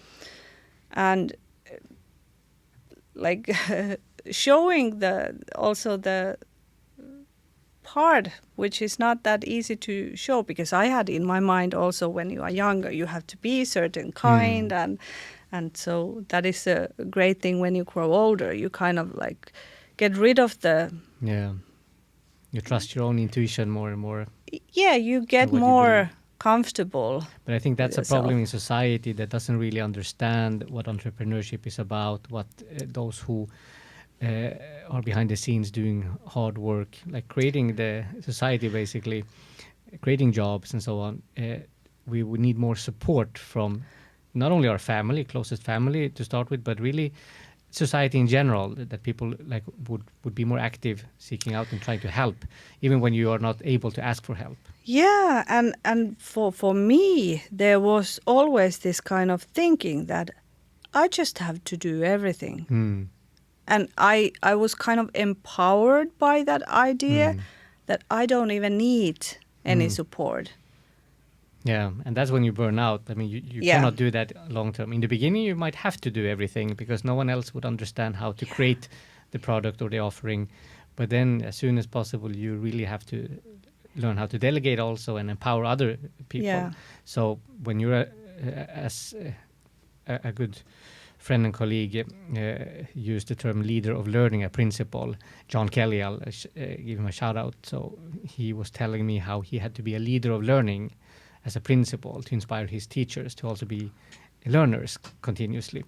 And like showing also the part which is not that easy to show, because I had in my mind also, when you are younger you have to be certain kind, and so that is a great thing. When you grow older, you kind of like get rid of the you trust your own intuition more and more. You get more comfortable. But I think that's a problem in society that doesn't really understand what entrepreneurship is about, what those who are behind the scenes doing hard work, like creating the society, basically creating jobs and so on. We would need more support from not only our family, closest family to start with, but really society in general, that people like would be more active, seeking out and trying to help, even when you are not able to ask for help. Yeah, and for me, there was always this kind of thinking that I just have to do everything. And I was kind of empowered by that idea that I don't even need any support. Yeah, and that's when you burn out. I mean, you cannot do that long term. In the beginning, you might have to do everything because no one else would understand how to create the product or the offering. But then as soon as possible, you really have to learn how to delegate also and empower other people. Yeah. So when you're a good friend and colleague used the term leader of learning, a principal. John Kelly, I'll give him a shout out. So he was telling me how he had to be a leader of learning as a principal to inspire his teachers to also be learners continuously.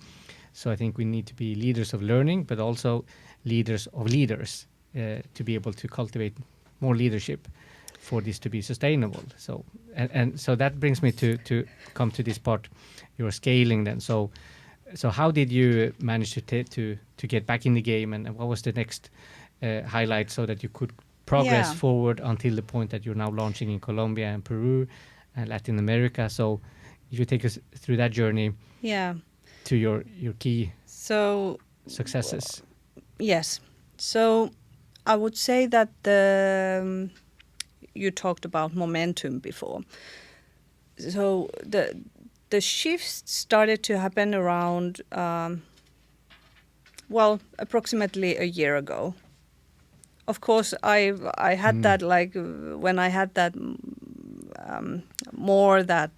So I think we need to be leaders of learning, but also leaders of leaders to be able to cultivate more leadership for this to be sustainable. So and so that brings me to come to this part, your scaling then. So how did you manage to get back in the game, and what was the next highlight so that you could progress forward until the point that you're now launching in Colombia and Peru and Latin America? So if you take us through that journey to your key successes. Yes. So I would say that you talked about momentum before. So the shifts started to happen around, approximately a year ago. Of course, I had that, like, when I had that more that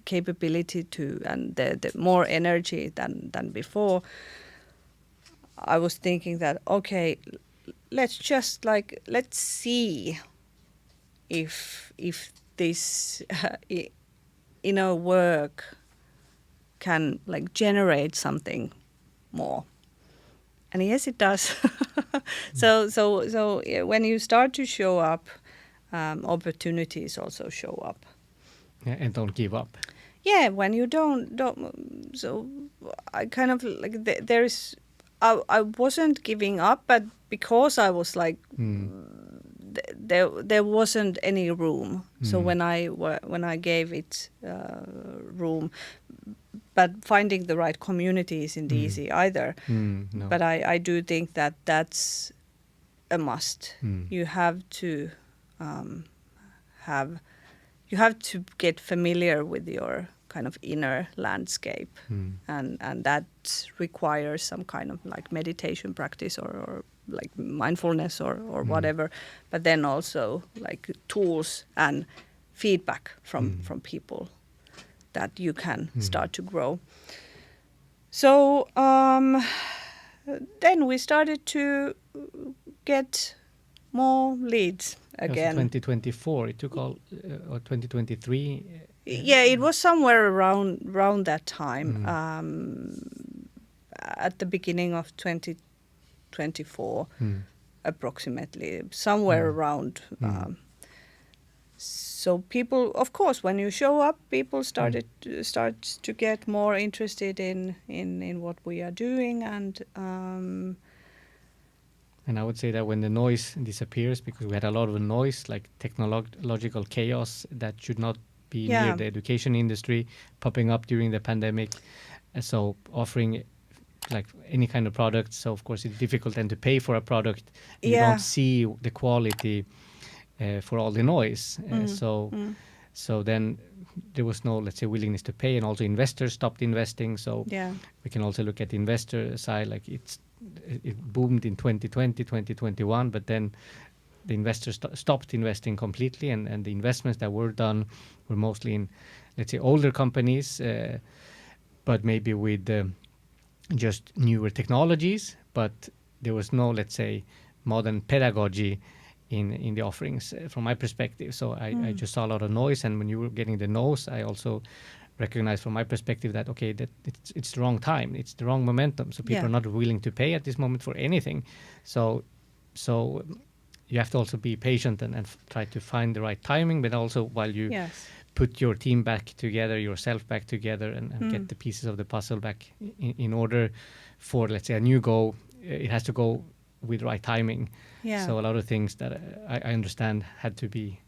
capability to, and the more energy than before, I was thinking that, okay, let's see if this inner work can like generate something more. And yes, it does. So when you start to show up, opportunities also show up. Yeah, and don't give up. Yeah, when you don't. So I kind of like there is. I wasn't giving up, but because I was like, there wasn't any room. So when I gave it room, but finding the right community isn't easy either. No. But I do think that that's a must. You have to you have to get familiar with your kind of inner landscape, and that requires some kind of like meditation practice or like mindfulness or whatever, but then also like tools and feedback from people that you can start to grow. So then we started to get more leads again. 2024, it took all, or 2023? Yeah, it was somewhere around that time, at the beginning of 2024, approximately, somewhere around. So people, of course, when you show up, people starts to get more interested in what we are doing, and I would say that when the noise disappears, because we had a lot of noise, like technological chaos that should not be near the education industry, popping up during the pandemic. So offering like any kind of product. So of course it's difficult then to pay for a product. You don't see the quality for all the noise. So then there was no, let's say, willingness to pay, and also investors stopped investing. So we can also look at the investor side, like it boomed in 2020, 2021, but then the investors stopped investing completely, and the investments that were done were mostly in, let's say, older companies, but maybe with just newer technologies, but there was no, let's say, modern pedagogy in the offerings from my perspective. So I just saw a lot of noise, and when you were getting the no's, I also recognized from my perspective that, okay, that it's the wrong time, it's the wrong momentum. So people are not willing to pay at this moment for anything. So you have to also be patient and try to find the right timing, but also while you put your team back together, yourself back together, and get the pieces of the puzzle back in order for, let's say, a new go, it has to go with right timing. So a lot of things that I understand had to be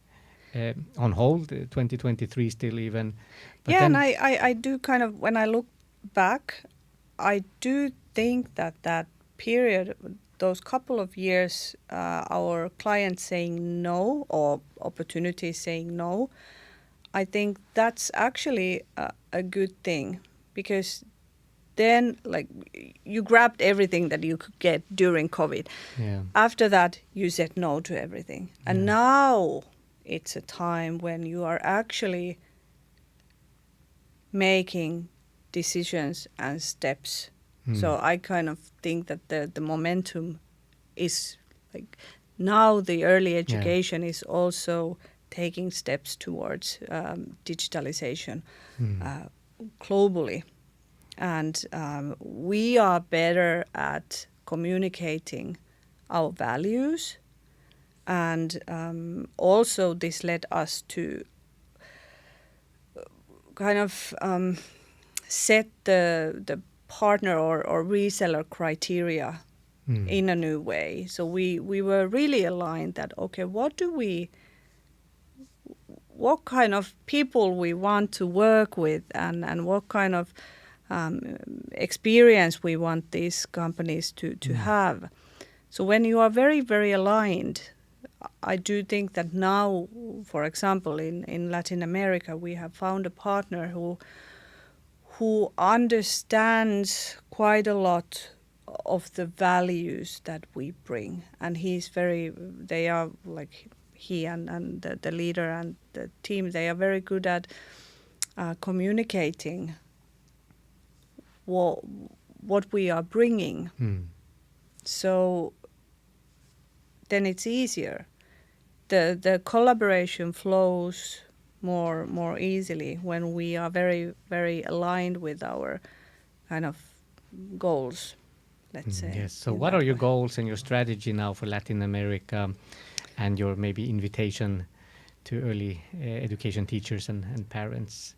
on hold, 2023 still even. But and I do kind of, when I look back, I do think that period, those couple of years, our clients saying no or opportunities saying no, I think that's actually a good thing, because then like you grabbed everything that you could get during COVID. After that, you said no to everything. And now it's a time when you are actually making decisions and steps. So I kind of think that the momentum is like now the early education is also taking steps towards digitalization globally. And we are better at communicating our values. And also this led us to kind of set the partner or reseller criteria in a new way. So we were really aligned that, okay, what kind of people we want to work with and what kind of experience we want these companies to have. So when you are very, very aligned, I do think that now, for example, in Latin America, we have found a partner who understands quite a lot of the values that we bring. And they are like he and the leader and the team, they are very good at communicating what we are bringing. So then it's easier. The collaboration flows more easily when we are very, very aligned with our kind of goals, let's say. Yes. So what are your goals and your strategy now for Latin America and your maybe invitation to early education teachers and parents?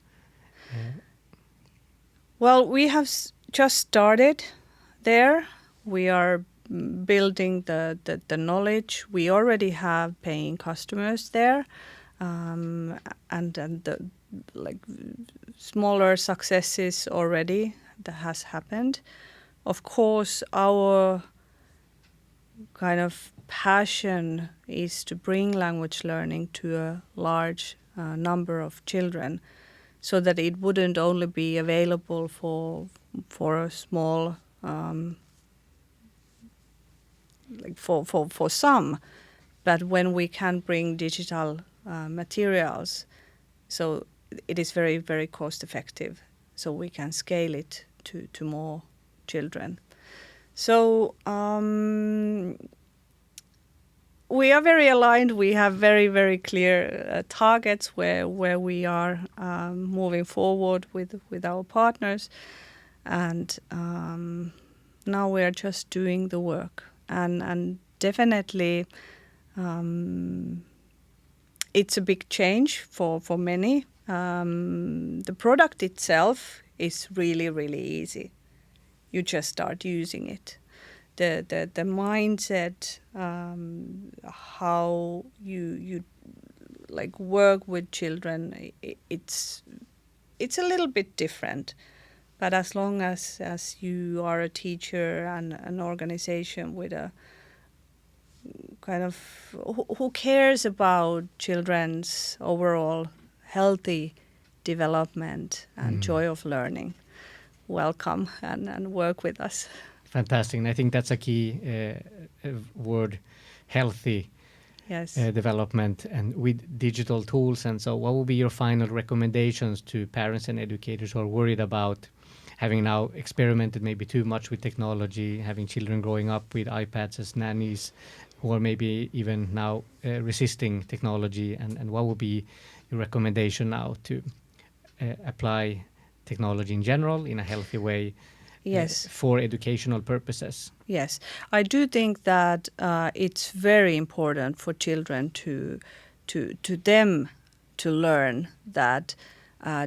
Well, we have just started there. We are building the knowledge. We already have paying customers there, and the like smaller successes already that has happened. Of course, our kind of passion is to bring language learning to a large number of children, so that it wouldn't only be available for a small like for some, but when we can bring digital materials, so it is very, very cost effective, so we can scale it to more children. So we are very aligned. We have very, very clear targets where we are moving forward with our partners, and now we are just doing the work. And definitely it's a big change for many. The product itself is really, really easy. You just start using it. The mindset, how you like work with children, it's a little bit different. But as long as you are a teacher and an organization with a kind of who cares about children's overall healthy development and joy of learning, welcome and work with us. Fantastic. And I think that's a key word, healthy development, and with digital tools. And so what will be your final recommendations to parents and educators who are worried about having now experimented maybe too much with technology, having children growing up with iPads as nannies, who are maybe even now resisting technology? And what will be your recommendation now to apply technology in general in a healthy way? Yes, for educational purposes. Yes, I do think that it's very important for children to learn that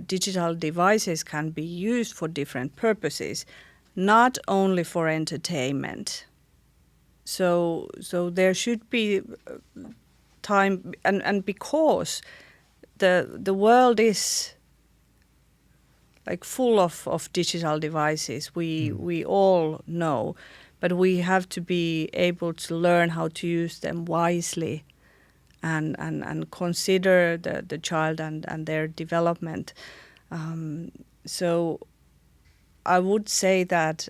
digital devices can be used for different purposes, not only for entertainment. So there should be time, and because the world is like full of digital devices, we all know, but we have to be able to learn how to use them wisely and consider the child and their development. So I would say that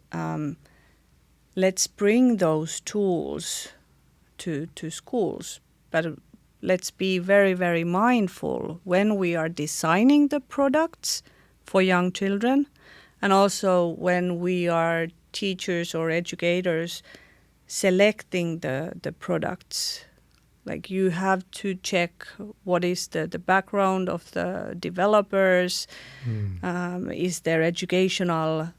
let's bring those tools to schools, but let's be very, very mindful when we are designing the products for young children And also when we are teachers or educators selecting the products, like you have to check what is the background of the developers, is their educational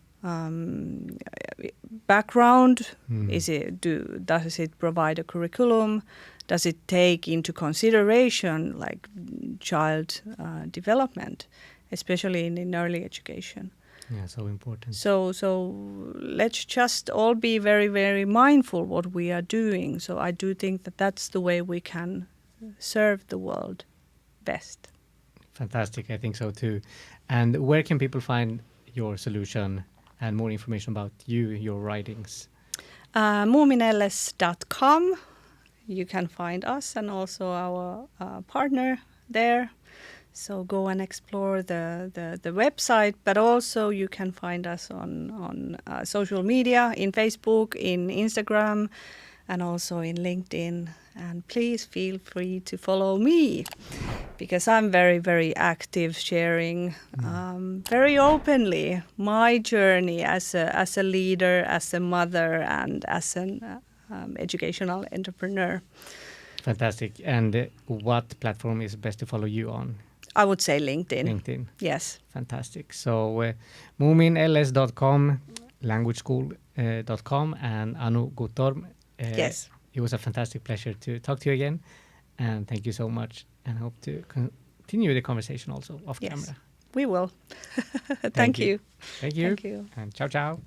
background, does it provide a curriculum, does it take into consideration like child development, especially in early education. Yeah, so important. So let's just all be very, very mindful what we are doing. So I do think that that's the way we can serve the world best. Fantastic, I think so too. And where can people find your solution and more information about you, your writings? Moominls.com. You can find us and also our partner there. So go and explore the website, but also you can find us on social media, in Facebook, in Instagram, and also in LinkedIn. And please feel free to follow me, because I'm very, very active, sharing very openly my journey as a leader, as a mother, and as an educational entrepreneur. Fantastic. And what platform is best to follow you on? I would say LinkedIn. LinkedIn. Yes. Fantastic. So moominls.com, languageschool.com, and Anu Guttorm. Yes. It was a fantastic pleasure to talk to you again. And thank you so much. And hope to continue the conversation also off camera. We will. Thank you. Thank you. Thank you. And ciao, ciao.